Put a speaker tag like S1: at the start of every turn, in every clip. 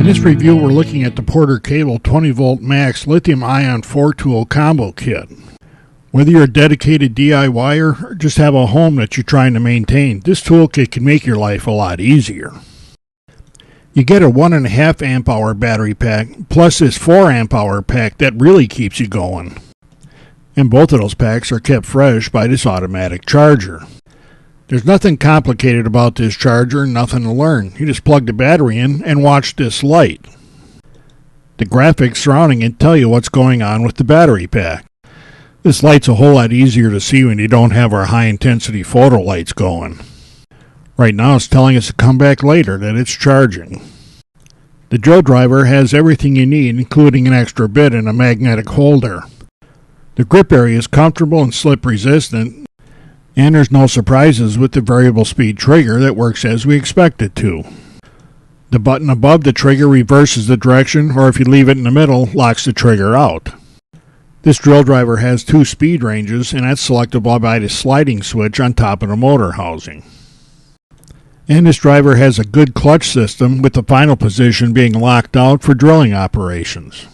S1: this review, we're looking at the Porter Cable 20-volt max lithium-ion 4-tool combo kit. Whether you're a dedicated DIYer or just have a home that you're trying to maintain, this toolkit can make your life a lot easier. You get a 1.5 amp hour battery pack plus this 4 amp hour pack that really keeps you going. And both of those packs are kept fresh by this automatic charger. There's nothing complicated about this charger, nothing to learn. You just plug the battery in and watch this light. The graphics surrounding it tell you what's going on with the battery pack. This light's a whole lot easier to see when you don't have our high-intensity photo lights going. Right now it's telling us to come back later that it's charging. The drill driver has everything you need, including an extra bit and a magnetic holder. The grip area is comfortable and slip-resistant, and there's no surprises with the variable speed trigger that works as we expect it to. The button above the trigger reverses the direction, or if you leave it in the middle, locks the trigger out. This drill driver has 2 speed ranges, and that's selectable by the sliding switch on top of the motor housing. And this driver has a good clutch system, with the final position being locked out for drilling operations.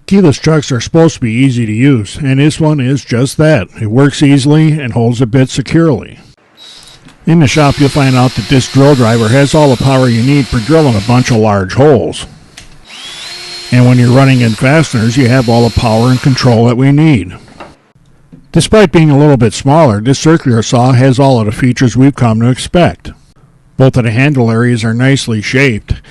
S1: Keyless chucks are supposed to be easy to use, and this one is just that. It works easily and holds the bit securely. In the shop you'll find out that this drill driver has all the power you need for drilling a bunch of large holes. And when you're running in fasteners, you have all the power and control that we need. Despite being a little bit smaller, this circular saw has all of the features we've come to expect. Both of the handle areas are nicely shaped,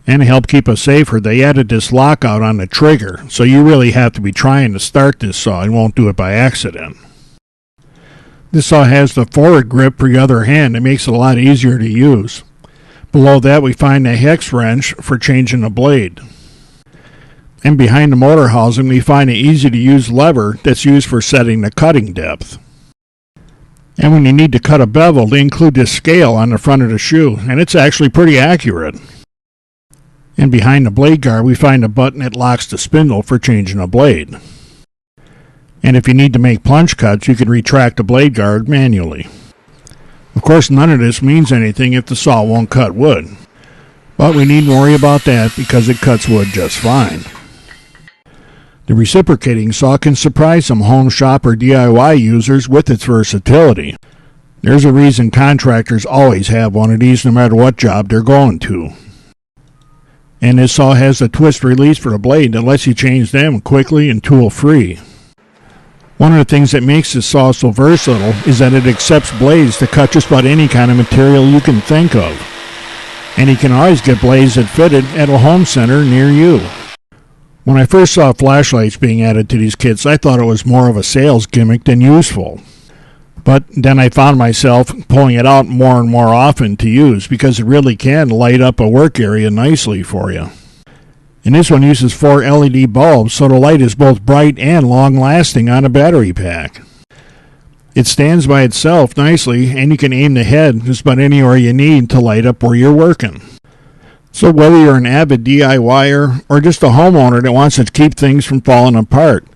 S1: and to help keep us safer, they added this lockout on the trigger, so you really have to be trying to start this saw and won't do it by accident. This saw has the forward grip for your other hand that makes it a lot easier to use. Below that we find the hex wrench for changing the blade. And behind the motor housing we find an easy to use lever that's used for setting the cutting depth. And when you need to cut a bevel, they include this scale on the front of the shoe, and it's actually pretty accurate. And behind the blade guard we find a button that locks the spindle for changing a blade. And if you need to make plunge cuts, you can retract the blade guard manually. Of course, none of this means anything if the saw won't cut wood. But we needn't worry about that because it cuts wood just fine. The reciprocating saw can surprise some home shop or DIY users with its versatility. There's a reason contractors always have one of these no matter what job they're going to. And this saw has a twist release for the blade that lets you change them quickly and tool-free. One of the things that makes this saw so versatile is that it accepts blades to cut just about any kind of material you can think of. And you can always get blades that fitted at a home center near you. When I first saw flashlights being added to these kits, I thought it was more of a sales gimmick than useful. But then I found myself pulling it out more and more often to use because it really can light up a work area nicely for you. And this one uses 4 LED bulbs, so the light is both bright and long-lasting on a battery pack. It stands by itself nicely, and you can aim the head just about anywhere you need to light up where you're working. So whether you're an avid DIYer or just a homeowner that wants to keep things from falling apart,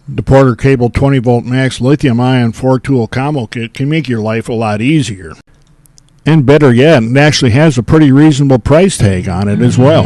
S1: the Porter Cable 20-volt max lithium-ion 4-tool combo kit can make your life a lot easier. And better yet, it actually has a pretty reasonable price tag on it as well.